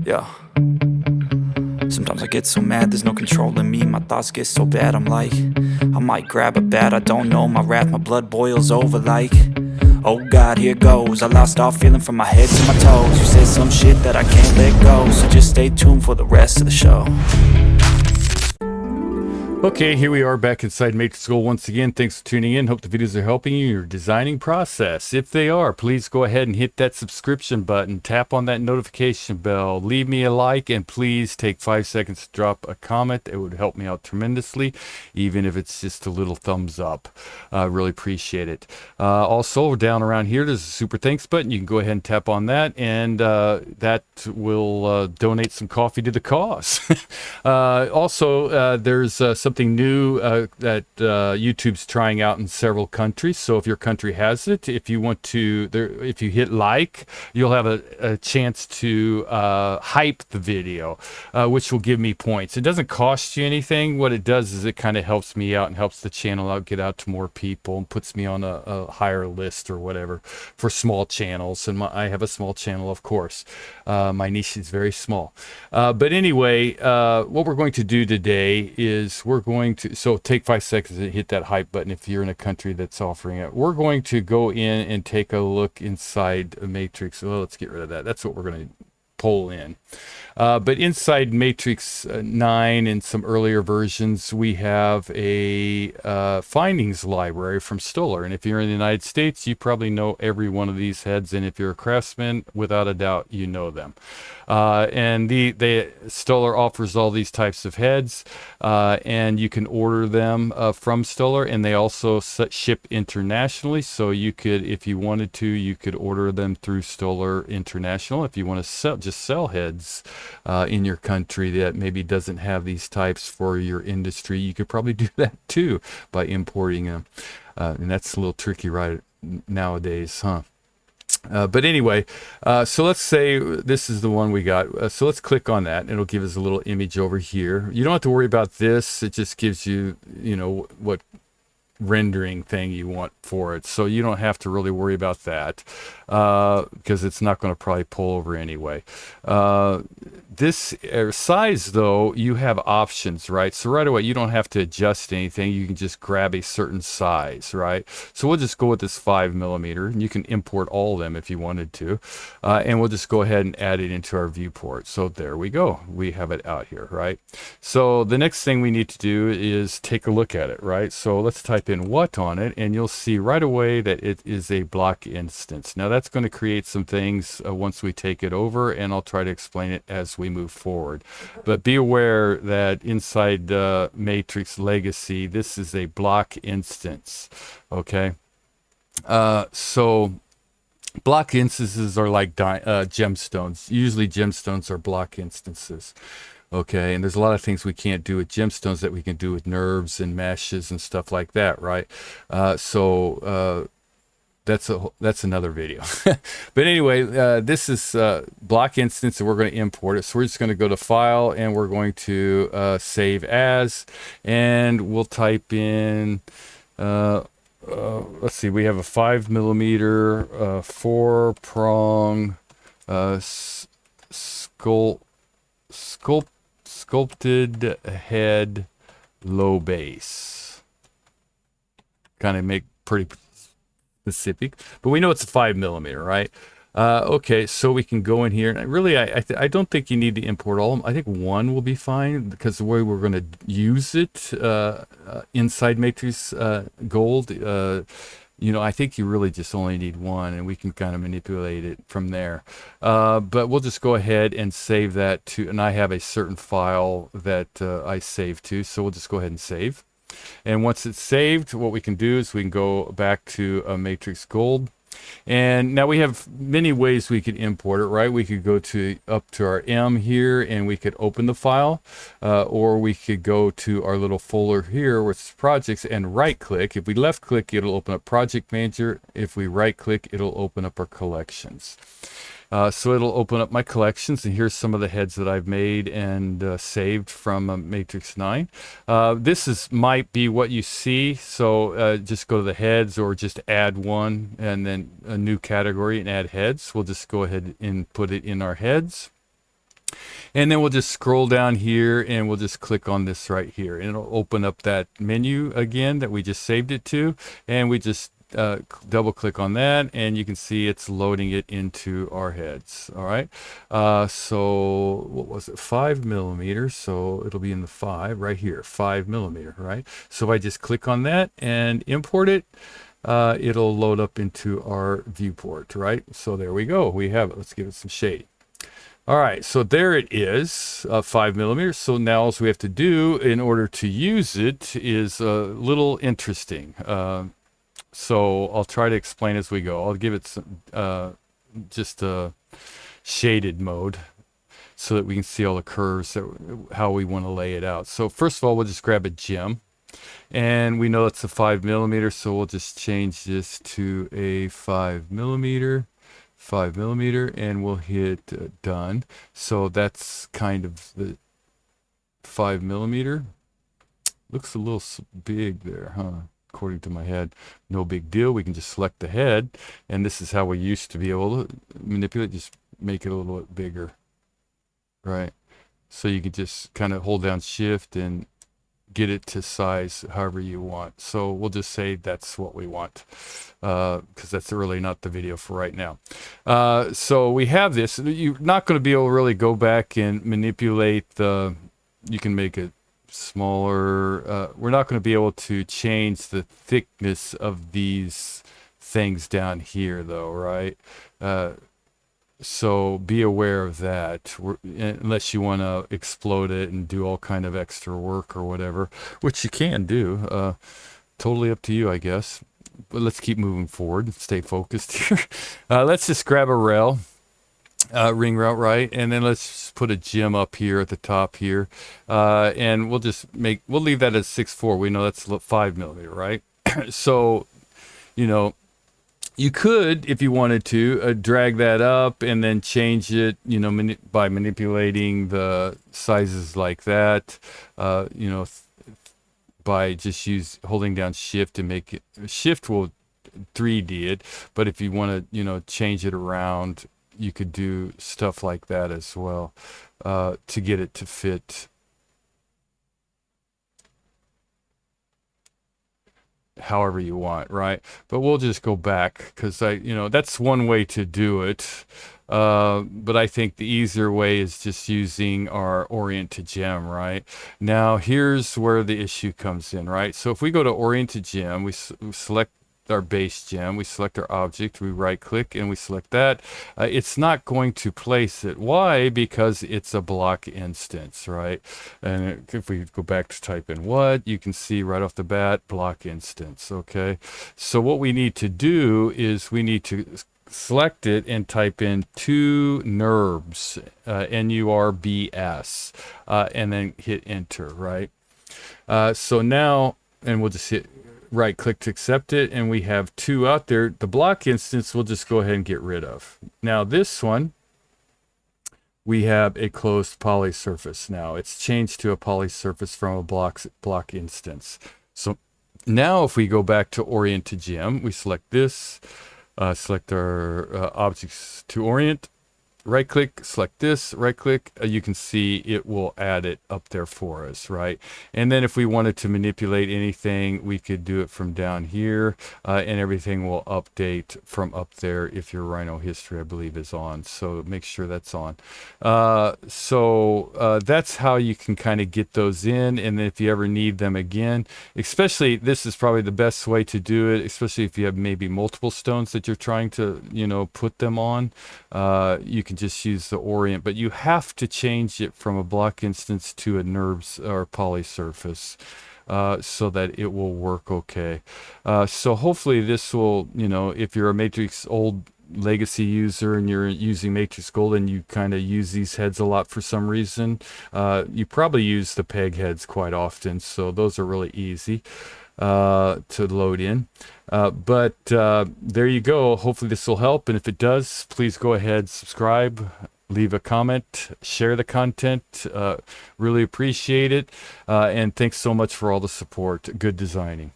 Yeah. Sometimes I get so mad, there's no controlling me. My thoughts get so bad, I'm like, I might grab a bat, I don't know. My wrath, my blood boils over like, oh God, here goes. I lost all feeling from my head to my toes. You said some shit that I can't let go, so just stay tuned for the rest of the show. Okay, here we are back inside MatrixGold once again. Thanks for tuning in. Hope the videos are helping you in your designing process. If they are, please go ahead and hit that subscription button. Tap on that notification bell. Leave me a like, and please take 5 seconds to drop a comment. It would help me out tremendously, even if it's just a little thumbs up. Really appreciate it. Also, down around here, there's a super thanks button. You can go ahead and tap on that, and that will donate some coffee to the cause. Also, there's something new that YouTube's trying out in several countries. So if your country has it, if you want to, if you hit like, you'll have a chance to hype the video, which will give me points. It doesn't cost you anything. What it does is it kind of helps me out and helps the channel out, get out to more people, and puts me on a higher list or whatever for small channels. And I have a small channel, of course. My niche is very small. But anyway, what we're going to do today is we're going to, so take 5 seconds and hit that hype button if you're in a country that's offering it. We're going to go in and take a look inside a Matrix. Well, let's get rid of that. That's what we're going to pull in. But inside Matrix 9 and some earlier versions, we have a findings library from Stuller. And if you're in the United States, you probably know every one of these heads. And if you're a craftsman, without a doubt, you know them. And the Stuller offers all these types of heads, and you can order them from Stuller, and they also ship internationally. So you could, if you wanted to, you could order them through Stuller International. If you want to just sell heads in your country that maybe doesn't have these types for your industry, you could probably do that too by importing them. And that's a little tricky right nowadays, huh? But anyway, so let's say this is the one we got. So let's click on that. It'll give us a little image over here. You don't have to worry about this. It just gives you, you know, what rendering thing you want for it. So you don't have to really worry about that because it's not going to probably pull over anyway. This size, though, you have options, right? So right away, you don't have to adjust anything. You can just grab a certain size, right? So we'll just go with this 5mm, and you can import all of them if you wanted to. And we'll just go ahead and add it into our viewport. So there we go. We have it out here, right? So the next thing we need to do is take a look at it, right? So let's type in what on it, and you'll see right away that it is a block instance. Now that's going to create some things once we take it over, and I'll try to explain it as we move forward. But be aware that inside Matrix Legacy, this is a block instance. Okay, so block instances are like gemstones. Usually gemstones are block instances. Okay, and there's a lot of things we can't do with gemstones that we can do with nerves and meshes and stuff like that, right? That's another video. But anyway, this is block instance, and we're going to import it. So we're just going to go to File, and we're going to Save As, and we'll type in. Let's see. We have a 5mm 4-prong sculpted head, low base. Kind of make pretty specific, but we know it's a 5mm, right? Okay, so we can go in here, and really, I don't think you need to import all of them. I think one will be fine, because the way we're going to use it inside MatrixGold, you know, I think you really just only need one, and we can kind of manipulate it from there. But we'll just go ahead and save that to, and I have a certain file that I save to, so we'll just go ahead and save. And once it's saved, what we can do is we can go back to MatrixGold. And now we have many ways we could import it, right? We could go up to our M here, and we could open the file, or we could go to our little folder here with projects and right click. If we left click, it'll open up Project Manager. If we right click, it'll open up our collections. So it'll open up my collections, and here's some of the heads that I've made and saved from Matrix 9. Might be what you see, so just go to the heads or just add one and then a new category and add heads. We'll just go ahead and put it in our heads. And then we'll just scroll down here and we'll just click on this right here. And it'll open up that menu again that we just saved it to. And we just double click on that and you can see it's loading it into our heads. All right. So what was it? 5mm. So it'll be in the 5 right here, 5mm, right? So if I just click on that and import it, it'll load up into our viewport, right? So there we go. We have it. Let's give it some shade. All right, so there it is, 5mm. So now all we have to do in order to use it is a little interesting. So I'll try to explain as we go. I'll give it some, just a shaded mode so that we can see all the curves, how we want to lay it out. So first of all, we'll just grab a gem. And we know it's a 5mm, so we'll just change this to a 5mm. 5mm, and we'll hit done. So that's kind of the 5mm. Looks a little big there, huh? According to my head. No big deal. We can just select the head, and this is how we used to be able to manipulate. Just make it a little bit bigger, right? So you can just kind of hold down shift and get it to size however you want. So we'll just say that's what we want, because that's really not the video for right now. So we have this. You're not going to be able to really go back and manipulate the, you can make it smaller. We're not going to be able to change the thickness of these things down here though, right? So be aware of that, unless you want to explode it and do all kind of extra work or whatever, which you can do. Totally up to you, I guess. But let's keep moving forward. Stay focused here. Let's just grab a rail, ring route, right? And then let's just put a gem up here at the top here. And we'll leave that at 6.4. We know that's 5mm, right? So, you know, you could, if you wanted to, drag that up and then change it, you know, by manipulating the sizes like that, you know, by just holding down shift to make it, shift will 3D it, but if you want to, you know, change it around, you could do stuff like that as well, to get it to fit however you want, right? But we'll just go back because that's one way to do it. But I think the easier way is just using our orient to gem, right? Now here's where the issue comes in, right? So if we go to orient to gem, we select our base gem, we select our object, we right click and we select that. It's not going to place it. Why? Because it's a block instance, right? And if we go back to type in what, you can see right off the bat, block instance. Okay, so what we need to do is we need to select it and type in 2 NURBS, NURBS, and then hit enter, right? So now, and we'll just hit right click to accept it, and we have 2 out there. The block instance we'll just go ahead and get rid of. Now this one, we have a closed poly surface. Now it's changed to a poly surface from a block instance. So now if we go back to orient to gem, we select this, select our objects to orient, right click, select this, right click, you can see it will add it up there for us, right? And then if we wanted to manipulate anything, we could do it from down here, and everything will update from up there if your Rhino history, I believe, is on. So make sure that's on. So that's how you can kind of get those in, and then if you ever need them again, especially this is probably the best way to do it, especially if you have maybe multiple stones that you're trying to, put them on. You can just use the orient, but you have to change it from a block instance to a NURBS or poly surface, so that it will work okay. So hopefully this will, if you're a Matrix old legacy user and you're using MatrixGold and you kind of use these heads a lot for some reason, you probably use the peg heads quite often, so those are really easy. to load in. But there you go. Hopefully this will help. And if it does, please go ahead, subscribe, leave a comment, share the content. Really appreciate it. And thanks so much for all the support. Good designing.